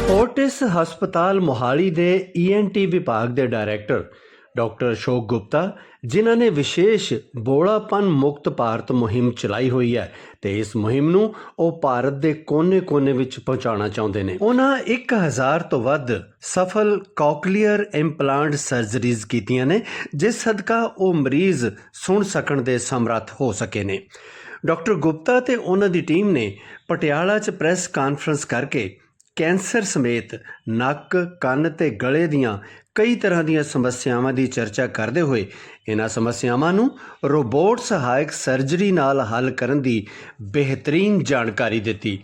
Fortis ਹਸਪਤਾਲ ਮੋਹਾਲੀ ਦੇ ENT ਵਿਭਾਗ ਦੇ ਡਾਇਰੈਕਟਰ ਡਾਕਟਰ ਅਸ਼ੋਕ ਗੁਪਤਾ ਜਿਨ੍ਹਾਂ ਨੇ ਵਿਸ਼ੇਸ਼ ਬੋਲਾਪਨ ਮੁਕਤ ਭਾਰਤ ਮੁਹਿੰਮ ਚਲਾਈ ਹੋਈ ਹੈ ਤੇ ਇਸ ਮੁਹਿੰਮ ਨੂੰ ਉਹ ਭਾਰਤ ਦੇ ਕੋਨੇ-ਕੋਨੇ ਵਿੱਚ ਪਹੁੰਚਾਉਣਾ ਚਾਹੁੰਦੇ ਨੇ। ਉਹਨਾਂ 1000 ਤੋਂ ਵੱਧ ਸਫਲ ਕੋਕਲੀਅਰ ਇੰਪਲਾਂਟ ਸਰਜਰੀਜ਼ ਕੀਤੀਆਂ ਨੇ ਜਿਸ ਸਦਕਾ ਉਹ ਮਰੀਜ਼ ਸੁਣ ਸਕਣ ਦੇ ਸਮਰੱਥ ਹੋ ਸਕੇ ਨੇ। ਡਾਕਟਰ ਗੁਪਤਾ ਤੇ ਉਹਨਾਂ ਦੀ ਟੀਮ ਨੇ ਪਟਿਆਲਾ 'ਚ ਪ੍ਰੈਸ ਕਾਨਫਰੰਸ ਕਰਕੇ ਕੈਂਸਰ ਸਮੇਤ ਨੱਕ ਕੰਨ ਤੇ ਗਲੇ ਦੀਆਂ ਕਈ ਤਰ੍ਹਾਂ ਦੀਆਂ ਸਮੱਸਿਆਵਾਂ ਦੀ ਚਰਚਾ ਕਰਦੇ ਹੋਏ ਇਹਨਾਂ ਸਮੱਸਿਆਵਾਂ ਨੂੰ ਰੋਬੋਟ ਸਹਾਇਕ ਸਰਜਰੀ ਨਾਲ ਹੱਲ ਕਰਨ ਦੀ ਬਿਹਤਰੀਨ ਜਾਣਕਾਰੀ ਦਿੱਤੀ।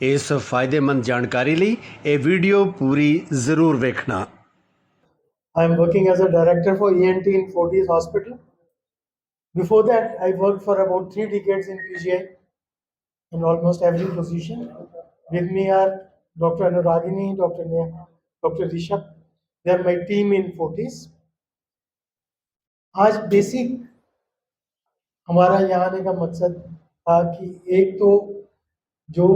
ਇਸ ਫਾਇਦੇਮੰਦ ਜਾਣਕਾਰੀ ਲਈ ਇਹ ਵੀਡੀਓ ਪੂਰੀ ਜ਼ਰੂਰ ਵੇਖਣਾ। I am working as a director for ENT in Fortis Hospital. Before that, I worked for about 3 decades in PGI in almost every position. With me are Dr. Anuragini, Dr. Rishabh. They are my team in Fortis. आज basic हमारा यहाँ आने का मकसद था कि एक तो जो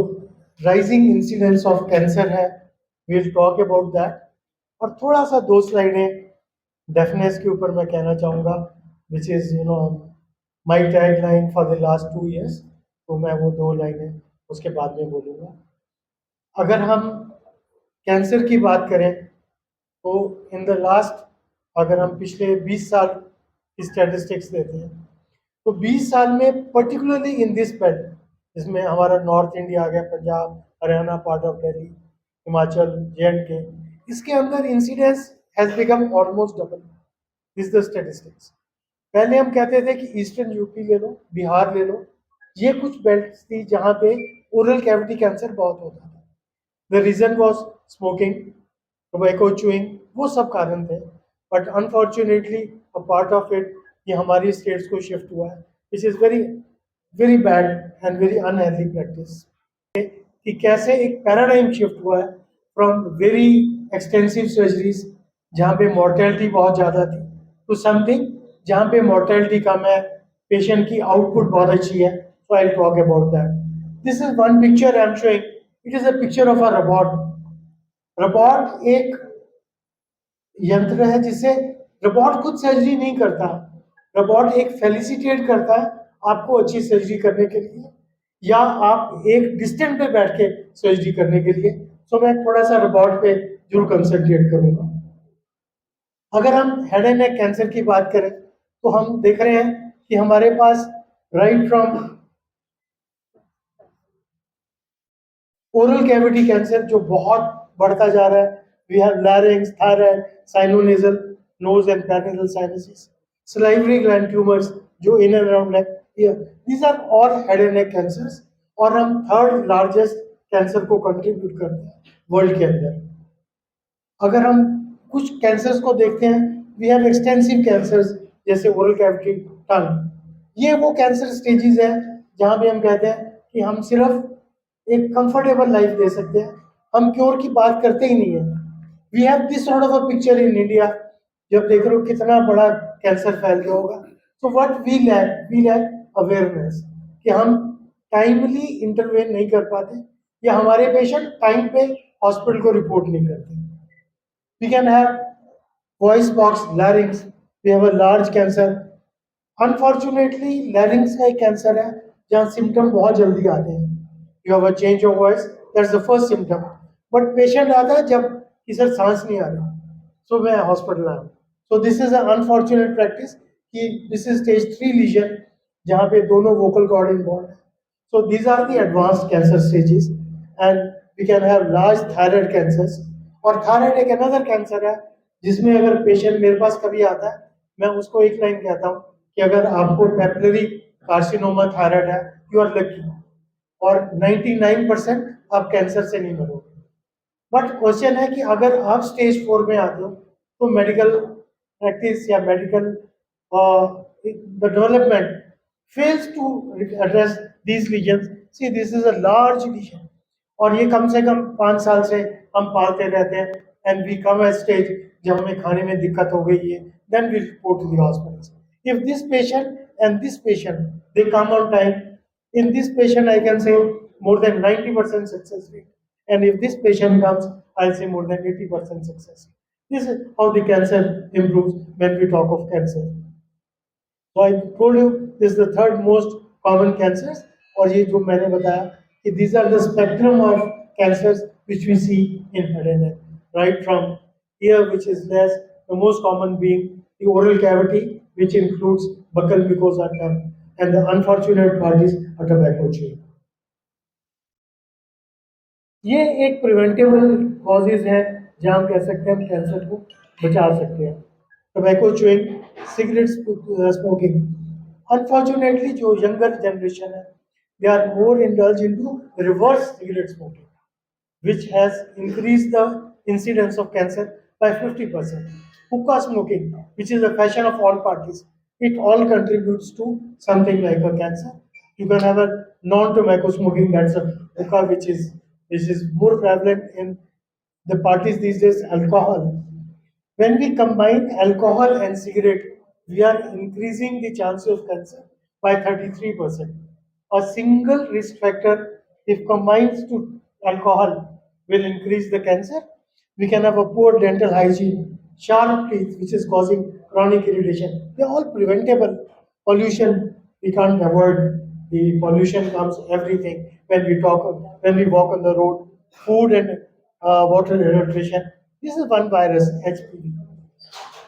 राइजिंग इंसिडेंस ऑफ कैंसर है, we'll talk about that. और थोड़ा सा 2 स्लाइडें डेफनेस के ऊपर मैं कहना चाहूँगा, which is my tagline for the last 2 years. तो मैं वो 2 लाइनें उसके बाद में बोलूँगा। अगर हम कैंसर की बात करें तो इन द लास्ट, अगर हम पिछले 20 साल की स्टैटिस्टिक्स देते हैं तो 20 साल में पर्टिकुलरली इन दिस बेल्ट, जिसमें हमारा नॉर्थ इंडिया आ गया, Punjab, Haryana, part of Delhi, Himachal, JNK, इसके अंदर incidence has become almost double. This the statistics. पहले हम कहते थे कि ईस्टर्न यूपी ले लो, बिहार ले लो, ये कुछ बेल्ट्स थी जहाँ पे ओरल कैविटी कैंसर बहुत होता था। The reason was smoking, tobacco, chewing, वो सब कारण थे। But unfortunately a part of it ये हमारी स्टेट्स को शिफ्ट हुआ है, which is very very bad and very unhealthy practice. कि कैसे एक पैराडाइम शिफ्ट हुआ है फ्रॉम वेरी एक्सटेंसिव सर्जरीज जहाँ पे मॉर्टेलिटी बहुत ज़्यादा थी टू समथिंग जहाँ पे मॉर्टेलिटी कम है, पेशेंट की आउटपुट बहुत अच्छी है। So I will talk about that. This is one picture I am showing. It is a picture of a robot. Robot एक यंत्र है जिससे रोबोट खुद सर्जरी नहीं करता, रोबोट एक फेलिसिटेट करता है आपको अच्छी सर्जरी करने के लिए, या आप एक डिस्टेंस पे बैठ के सर्जरी करने के लिए। सो मैं थोड़ा सा रोबोट पे जरूर कंसंट्रेट करूंगा। अगर हम हेड एंड नेक कैंसर की बात करें तो हम देख रहे हैं कि हमारे पास right from oral cavity cancer जो बहुत बढ़ता जा रहा है, we have larynx, thyroid, sinonasal, nose and paranasal sinuses, salivary gland tumours जो in and around neck, these are all head and neck cancers. और हम 3rd लार्जेस्ट कैंसर को कंट्रीब्यूट करते हैं वर्ल्ड के अंदर। अगर हम कुछ कैंसर्स को देखते हैं, वी हैव एक्सटेंसिव कैंसर्स जैसे ओरल कैविटी, टंग। ये वो कैंसर स्टेजेस हैं जहाँ पे हम कहते हैं कि हम सिर्फ एक कंफर्टेबल लाइफ दे सकते हैं, हम क्योर की बात करते ही नहीं है। We have this sort of a picture in India. जब देख रहे हो कितना बड़ा कैंसर फैल गया होगा। So what we lack awareness, कि हम टाइमली इंटरवेन नहीं कर पाते या हमारे पेशेंट टाइम पे हॉस्पिटल को रिपोर्ट नहीं करते। We can have voice box larynx, we have a large cancer. Unfortunately larynx का एक कैंसर है जहाँ सिम्टम बहुत जल्दी आते हैं। You have a change of voice, that's the first symptom. But patient आता है जब कि सर सांस नहीं आ रहा, so मैं हॉस्पिटल आया। So this is an unfortunate practice कि this is stage 3 lesion जहाँ पे दोनों vocal cord involved है। So these are the advanced cancer stages and we can have large thyroid cancers। और thyroid एक another cancer है जिसमें अगर patient मेरे पास कभी आता है, मैं उसको एक लाइन कहता हूँ कि अगर आपको papillary carcinoma thyroid है, you are lucky, और 99% आप कैंसर से नहीं मरोगे। बट क्वेश्चन है कि अगर आप स्टेज 4 में आते हो तो मेडिकल प्रैक्टिस या medical the development fails to address these lesions. See this is a large lesion और ये कम से कम 5 साल से हम पालते रहते हैं and we come at stage जब हमें खाने में दिक्कत हो गई है, then we report to the hospital. If this patient and this patient they come on time, in this patient I can say more than 90% success rate, And if this patient comes, I'll say more than 80% success. This is how the cancer improves when we talk of cancer. So I told you this is the third most common cancers, और ये जो मैंने बताया कि these are the spectrum of cancers which we see in head and neck, right from ear, which is less, the most common being the oral cavity, which includes buccal mucosa tongue, and the unfortunate part is a tobacco chewing. ये एक preventable causes हैं जहाँ हम कह सकते हैं हम cancer को बचा सकते हैं. Tobacco chewing, cigarette smoking. Unfortunately जो यंगर जनरेशन है they are more indulge into reverse cigarette smoking, which has increased the incidence of cancer by 50%. Hookah smoking, which is a fashion of all parties, it all contributes to something like a cancer. You can have a non-tobacco smoking, that's a hookah, which is more prevalent in the parties these days. Alcohol. When we combine alcohol and cigarette, we are increasing the chances of cancer by 33%. A single risk factor, if combines to alcohol, will increase the cancer. We can have a poor dental hygiene, sharp teeth, which is causing chronic irritation. They are all preventable. Pollution, we can't avoid. The pollution comes everything when we walk on the road. Food and water adulteration. This is one virus, HPV.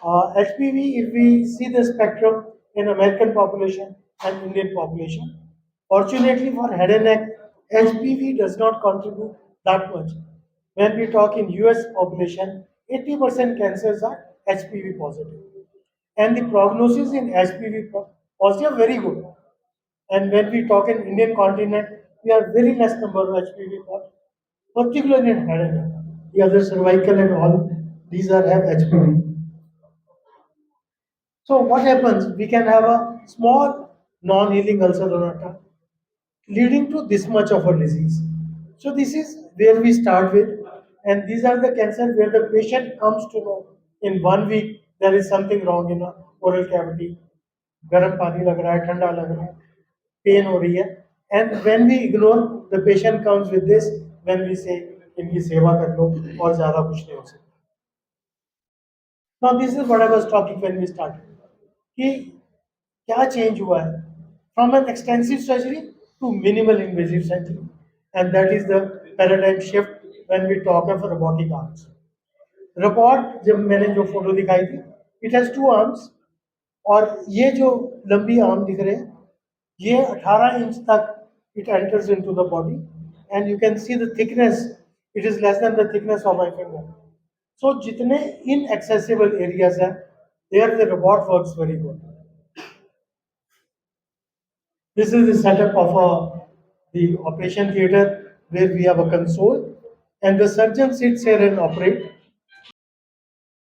HPV, if we see the spectrum in American population and Indian population, fortunately for head and neck, HPV does not contribute that much. When we talk in US population, 80% cancers are HPV positive. And the prognosis in HPV positive very good. And when we talk in Indian continent, we have very less number of HPV positive, particularly in head and neck. The other cervical and all, these are have HPV. So what happens? We can have a small non-healing ulcer on our tongue, leading to this much of a disease. So this is where we start with, and these are the cancers where the patient comes to know in 1 week there is something wrong in a oral cavity. गर्म पानी लग रहा है, ठंडा लग रहा है, pen हो रही है. And when we ignore, the patient comes with this. When we say इनकी सेवा कर लो और ज़्यादा कुछ नहीं हो सकता. Now this is what I was talking when we started. कि क्या चेंज हुआ है from an extensive surgery to minimal invasive surgery, and that is the paradigm shift when we talk of robotic arms. Robot, जब मैंने जो photo दिखाई थी, it has 2 arms, और ये जो लंबी आर्म दिख रहे हैं ये 18 इंच तक it enters into the body, and you can see the thickness, it is less than the thickness of my finger. So जितने इनएक्सेसिबल एरियाज हैं there the robot works very good. This is the setup of the operation theater where we have a console and the surgeon sits here and operate.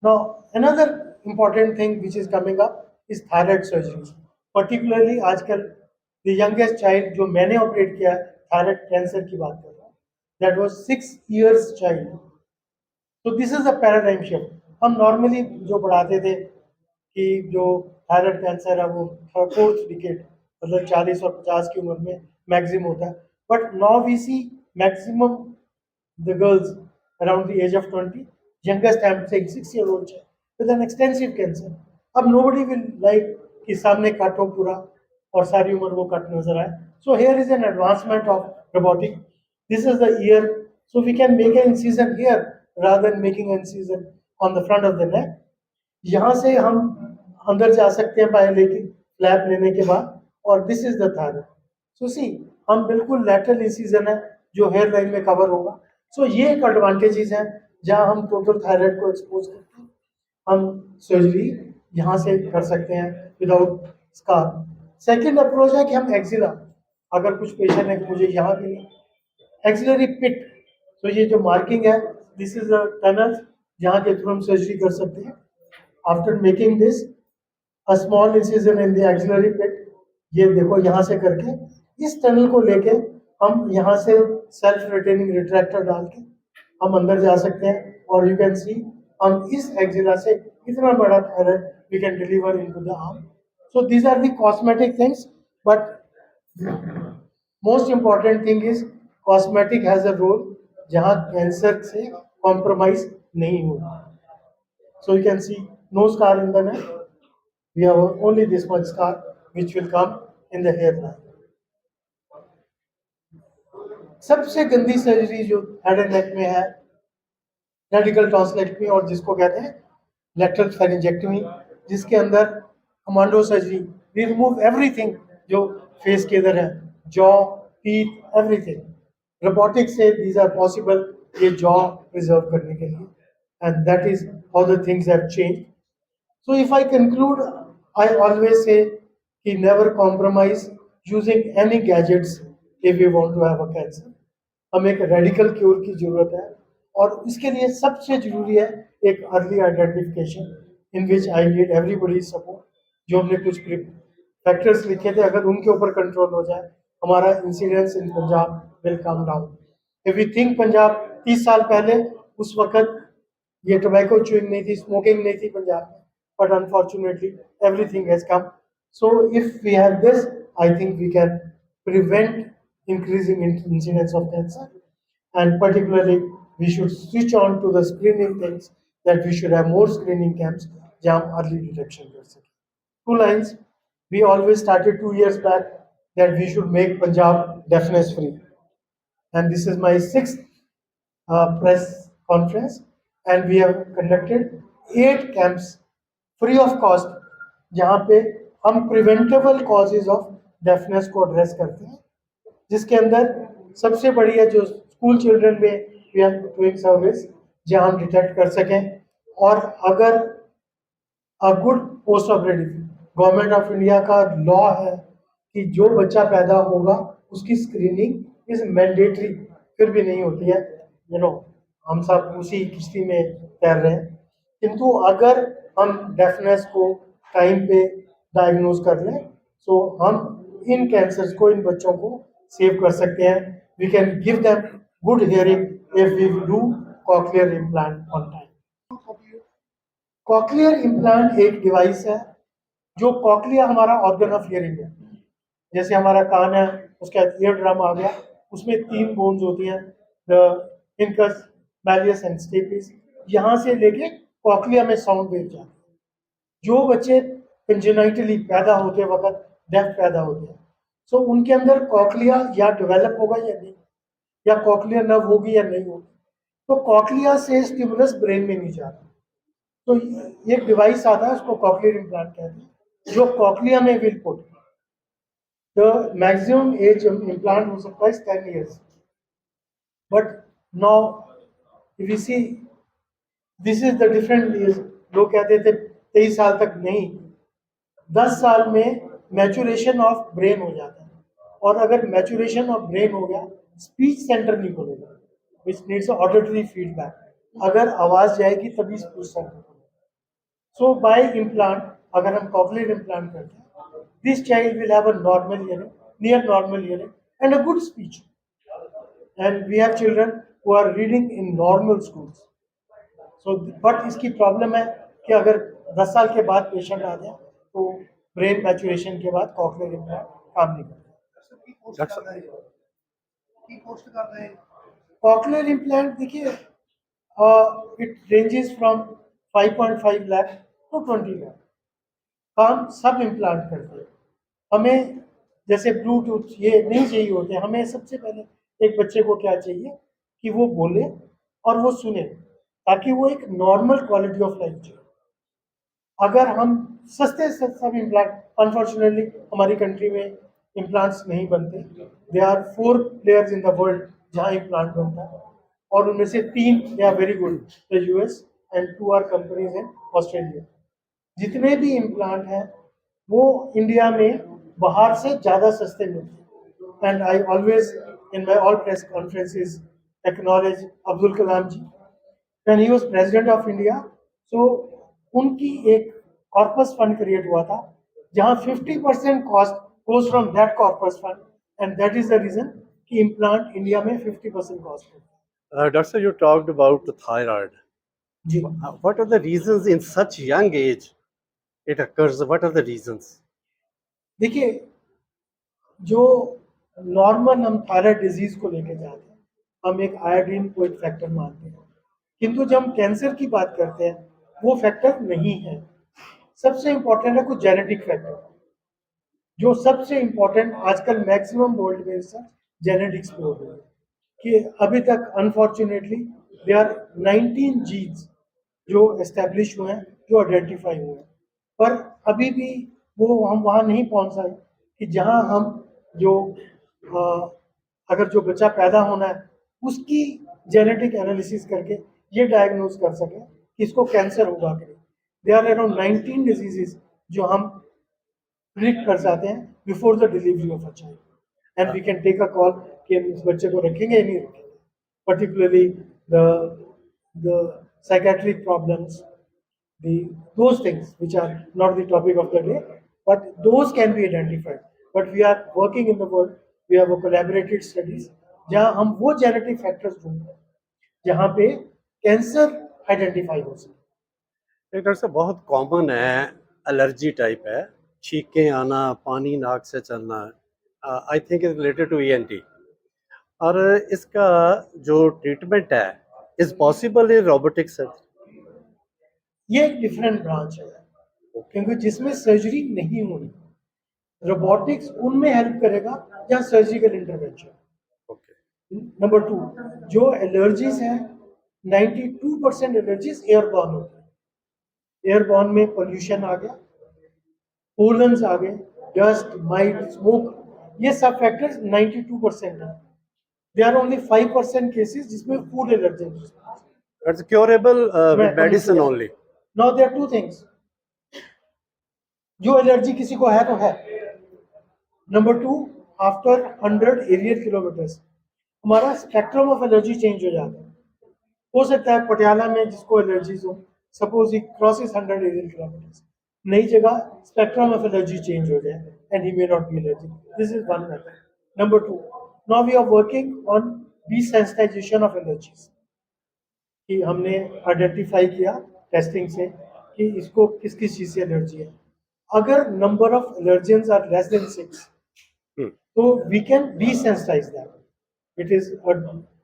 Now another important thing which is coming up is thyroid surgeries. Particularly आजकल the youngest child जो मैंने operate किया thyroid cancer की बात कर रहा हूँ, that was 6 years child. So this is a paradigm shift. हम normally जो पढ़ाते थे कि जो थायराइड कैंसर है वो 4th डिकेड, मतलब 40 और 50 की उम्र में मैक्सिमम होता है, but now we see maximum the girls around the age of 20, youngest I am saying 6 year old with an extensive cancer. अब नोबडी विल लाइक कि सामने कट हो पूरा और सारी उम्र वो कट नजर आए. So here is an advancement of robotic. This is the year, so we can make an incision here rather than making an incision on the front of the neck. यहाँ से हम अंदर जा सकते हैं बाय लेके फ्लैप लेने के बाद, और दिस इज द थायराइड. सो सी हम बिल्कुल लैटरल इंसिजन है जो हेयर लाइन में कवर होगा. सो ये एक एडवांटेजेस हैं जहाँ हम टोटल थायराइड को एक्सपोज करते हैं. हम सर्जरी यहाँ से कर सकते हैं विदाउट स्कार. सेकेंड अप्रोच है कि हम एक्सिला, अगर कुछ पेशेंट है मुझे यहाँ भी एक्सिलरी पिट, तो ये जो मार्किंग है दिस इज अ टनल जहाँ के थ्रू हम सर्जरी कर सकते हैं. After making this a small incision in the axillary pit, ये देखो यहाँ से करके इस टनल को लेके हम यहाँ से सेल्फ रिटेनिंग रिट्रैक्टर डाल के हम अंदर जा सकते हैं. और यू कैन सी हम इस एक्सिला से इतना बड़ा thyroid we can deliver into the arm. So these are the cosmetic things, but most important thing is cosmetic has a role. जहाँ कैंसर से कॉम्प्रोमाइज नहीं होगा. So you can see no scar in the neck. We have only this much scar which will come in the hairline. सबसे गंदी surgery जो head and नेक में है radical tonsillectomy, और जिसको कहते हैं लेटरल फेरिंजेक्टमी, जिसके अंदर commando surgery, we remove everything जो फेस के इधर है, जॉ, टीथ, एवरीथिंग. रोबोटिक से दीज आर पॉसिबल ये जॉ प्रिजर्व करने के लिए, and that is how the things have change. So if I conclude, I always say कि never compromise using any gadgets if we want to have a cancer. हमें एक radical cure की जरूरत है, और इसके लिए सबसे जरूरी है एक early identification in which I need everybody support. जो हमने कुछ फैक्टर्स लिखे थे, अगर उनके ऊपर कंट्रोल हो जाए, हमारा incidence in Punjab will come down. If we think Punjab 30 साल पहले, उस वक्त ये टोबैको च्यूइंग नहीं थी, स्मोकिंग नहीं थी पंजाब में, but unfortunately everything has come. So if we have this, I think we can prevent increasing incidence of cancer, and particularly we should switch on to the screening things, that we should have more screening camps जहाँ हम early detection कर सकें. 2 lines. We always started 2 years back that we should make Punjab deafness free, and this is my 6th press conference, and we have conducted 8 camps free of cost, जहाँ पे हम preventable causes of deafness को address करते हैं, जिसके अंदर सबसे बड़ी है जो स्कूल चिल्ड्रन में वी आर डूइंग सर्विस, जहाँ हम डिटेक्ट कर सकें. और अगर a good post operative, government of India का लॉ है कि जो बच्चा पैदा होगा उसकी स्क्रीनिंग इज मैंडेटरी, फिर भी नहीं होती है. हम सब उसी किश्ती में तैर रहे हैं. किंतु अगर हम डेफनेस को टाइम पे डायग्नोज कर लें, सो हम इन कैंसर्स को, इन बच्चों को सेव कर सकते हैं. We can give them good hearing if we do cochlear implant on time. Cochlear implant एक डिवाइस है जो, कॉक्लिया हमारा ऑर्गन ऑफ हियरिंग है. जैसे हमारा कान है, उसका ईयर ड्रम आ गया, उसमें 3 बोन्स होती हैं, the incus, malleus and stapes. यहाँ से लेके कॉक्लिया में साउंड वेव जाती है. जो बच्चे कंजेनाइटली पैदा होते वक्त डेफ पैदा होते हैं, सो उनके अंदर कॉक्लिया या डेवलप होगा या नहीं, या कॉक्लिया नर्व होगी या नहीं होगी, तो कॉक्लिया से स्टिमुलस ब्रेन में नहीं जाता. तो एक डिवाइस आता है, उसको कॉक्लियर इम्प्लांट कहते हैं, जो कॉक्लिया में will put. The maximum age implant हो सकता है 10 years, but now if you see this is the different age. लोग कहते थे 23 साल तक नहीं, 10 साल में मैचुरेशन ऑफ ब्रेन हो जाता है. और अगर मैचुरेशन ऑफ ब्रेन हो गया, स्पीच सेंटर नहीं खुलेगा, विच नीड्स ऑडिटरी फीडबैक. अगर आवाज जाएगी तभी स्पीच सेंटर खुलेगा. सो बाय इम्प्लांट, अगर हम कॉक्लियर इम्प्लांट करते हैं, this child will have a normal hearing, near normal hearing and a good speech. And we have children who are reading in normal schools. So but इसकी problem है कि अगर 10 साल के बाद पेशेंट आ जाए, तो ब्रेन मैचुरेशन के बाद कॉक्लियर इम्प्लांट काम नहीं करता. कॉक्लियर इम्प्लांट देखिए, it ranges from 5.5 lakh to 20 lakh. काम सब इम्प्लांट करते हैं. हमें जैसे ब्लूटूथ ये नहीं चाहिए होते. हमें सबसे पहले एक बच्चे को क्या चाहिए कि वो बोले और वो सुने, ताकि वो एक नॉर्मल क्वालिटी ऑफ लाइफ चाहिए. अगर हम सस्ते से सब इम्प्लांट, अनफॉर्चुनेटली हमारी कंट्री में इम्प्लांट्स नहीं बनते. They are 4 players in the world जहाँ इम्प्लांट बनता है, और उनमें से 3 they are very good, the US and 2 are companies in Australia. जितने भी इम्प्लांट हैं वो इंडिया में बाहर से ज़्यादा सस्ते मिलते हैं. And I always in my all press conferences acknowledge Abdul Kalam ji when he was president of India. So उनकी एक कॉर्पस फंड क्रिएट हुआ था, जहाँ 50% cost goes from that corpus fund, and that is the reason कि इम्प्लांट इंडिया में 50% cost है. Doctor, you talked about the thyroid. Ji, What are the reasons in such young age it occurs? What are the reasons? देखिए, जो normal हम thyroid disease को लेके जाते हैं, हम एक आयोडीन को एक फैक्टर मानते हैं, किंतु जब हम कैंसर की बात करते हैं वो फैक्टर नहीं है। सबसे इम्पोर्टेंट है कुछ जेनेटिक फैक्टर, जो सबसे इम्पोर्टेंट आजकल मैक्सिमम वर्ल्ड में रिसर्च जेनेटिक्स पे हो रही है कि अभी तक अनफॉर्चुनेटली दे आर 19 जीन्स जो एस्टेब्लिश हुए हैं, जो आइडेंटिफाई हुए हैं, पर अभी भी वो हम वहाँ नहीं पहुँच पाए कि जहाँ हम जो अगर जो बच्चा पैदा होना है उसकी जेनेटिक एनालिसिस करके ये डायग्नोज कर सके कि इसको कैंसर होगा कि नहीं। दे आर अराउंड 19 डिजीजेस जो हम प्रिडिक्ट कर जाते हैं before the delivery of a child, and we can take a call कि हम इस बच्चे को रखेंगे या नहीं रखेंगे। Particularly the psychiatric problems, the those things which are not the topic of the day, but those can be identified. But we are working in the world, we have a collaborated studies जहाँ हम वो genetic factors ढूंढते हैं जहाँ पे cancer identify हो सके। एक डॉक्टर साहब बहुत कॉमन है, एलर्जी टाइप है, छींकें आना, पानी नाक से चलना, I think is related to ENT. और इसका जो ट्रीटमेंट है is possible in robotic surgery? ये एक डिफरेंट ब्रांच है क्योंकि जिसमें सर्जरी नहीं होनी, रोबोटिक्स उनमें हेल्प करेगा जहाँ सर्जिकल इंटरवेंशन। ओके। नंबर 2, जो एलर्जीज हैं 92% एलर्जीज एयरबॉर्न होती है। एयरबॉर्न में पोल्यूशन आ गया, पोलन्स आ गए, डस्ट, माइट, स्मोक, ये सब फैक्टर्स 92% है। दे आर ओनली 5% केसेस जिसमें फूड allergy. It's curable with medicine only? Now there are two things, जो एलर्जी किसी को है तो है। नंबर 2, आफ्टर 100 एरियल किलोमीटर्स हमारा स्पेक्ट्रम ऑफ एलर्जी चेंज हो जाता है। हो सकता है पटियाला में जिसको एलर्जीज हो, suppose he crosses 100 aerial kilometres, नई जगह स्पेक्ट्रम ऑफ एलर्जी चेंज हो जाए and he may not be allergy. This is one method. Number 2, now we are working on desensitisation of allergies, कि हमने आइडेंटिफाई किया टेस्टिंग से कि इसको किस किस चीज़ से एलर्जी है। अगर number of allergens are less than 6 तो we can desensitize that. It is a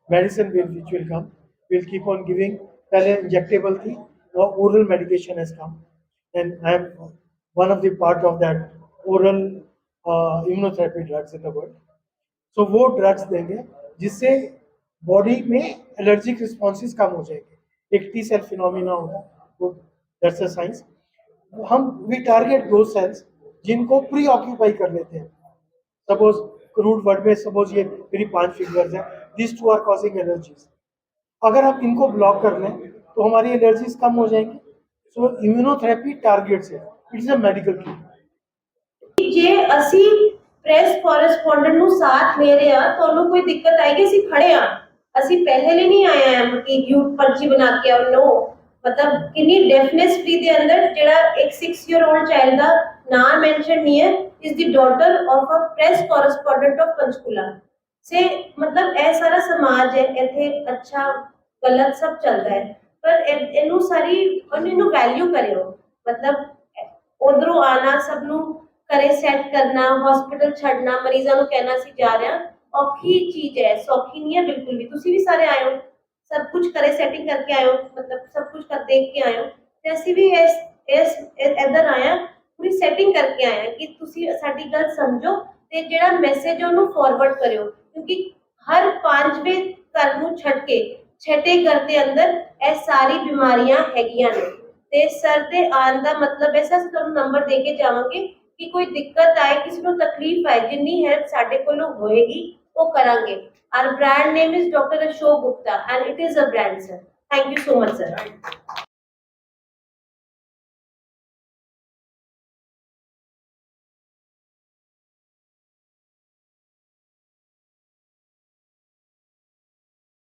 medicine which will come. We'll keep on giving. पहले injectable थी, now oral medication has come, and I am one of the part of that oral immunotherapy drugs in the world. So वो drugs देंगे जिससे body में allergic responses कम हो जाएंगे। एक T cell phenomena होता है, वो दैट्स अ साइंस। हम वी टारगेट दो सेल्स जिनको प्री ऑक्यूपाई कर लेते हैं। सपोज क्रूड वर्ड में सपोज ये मेरी 5 फिंगर्स हैं, दिस 2 आर कॉजिंग एलर्जीज। अगर हम इनको ब्लॉक कर लें तो हमारी एलर्जीज कम हो जाएंगी। सो इम्यूनोथेरेपी टारगेट्स है, it is a medical treatment. जे ਅਸੀਂ ਪ੍ਰੈਸ ਕੋਰਸਪੋਂਡੈਂਟ ਨੂੰ ਸਾਥ ਲੈ ਰਹੇ ਆ, ਤੁਹਾਨੂੰ ਕੋਈ ਦਿੱਕਤ ਆਏਗੀ, ਅਸੀਂ ਖੜੇ ਆ, ਅਸੀਂ ਪਹਿਲੇ ਲਈ ਨਹੀਂ ਆਏ ਆ ਕਿ ਯੂ ਪਰਚੀ ਬਣਾ ਕੇ ਆਓ। नो, मतलब किन्नी डेफनेस भी दे अंदर जेड़ा एक 6 ईयर ओल्ड चाइल्ड दा नाम मेंशन नहीं है, is the daughter of a press correspondent of Panchkula से। मतलब ए सारा समाज है इथे, अच्छा गलत सब चलता है, पर इनू सारी इनू वैल्यू करियो। मतलब उधरों आना, सबनू करे सेट करना, हॉस्पिटल छड़ना, मरीजां नू कहना सी जा रहे हैं, औखी चीज है, सौखी नहीं है बिल्कुल भी। तुसी भी सारे आए हो, सब कुछ करे सेटिंग करके आयो, मतलब सब कुछ कर देख के आयो, ते ਅਸੀਂ ਵੀ ਇਸ ਇਧਰ ਆਇਆ ਪੂਰੀ ਸੈਟਿੰਗ ਕਰਕੇ ਆਇਆ ਕਿ ਤੁਸੀਂ ਸਾਡੀ ਗੱਲ ਸਮਝੋ ਤੇ ਜਿਹੜਾ ਮੈਸੇਜ ਉਹਨੂੰ ਫਾਰਵਰਡ ਕਰਿਓ, ਕਿਉਂਕਿ ਹਰ 5ਵੇਂ ਘਰ ਨੂੰ ਛੱਡ ਕੇ 6ਵੇਂ ਘਰ ਦੇ ਅੰਦਰ ਇਹ ਸਾਰੀ ਬਿਮਾਰੀਆਂ ਹੈਗੀਆਂ ਨੇ। ਤੇ ਸਰ ਦੇ ਆਉਣ ਦਾ ਮਤਲਬ ਐਸਾ ਅਸੀਂ ਤੁਹਾਨੂੰ ਨੰਬਰ ਦੇ ਕੇ ਜਾਵਾਂਗੇ ਕਿ ਕੋਈ ਦਿੱਕਤ ਆਏ, ਕਿਸੇ ਨੂੰ ਤਕਲੀਫ ਆਏ, ਜਿੰਨੀ ਹੈਲਪ ਸਾਡੇ ਕੋਲੋਂ ਹੋਏਗੀ वो करेंगे। Our brand name is Dr. Ashok Gupta and it is a brand, sir. Thank you so much, sir.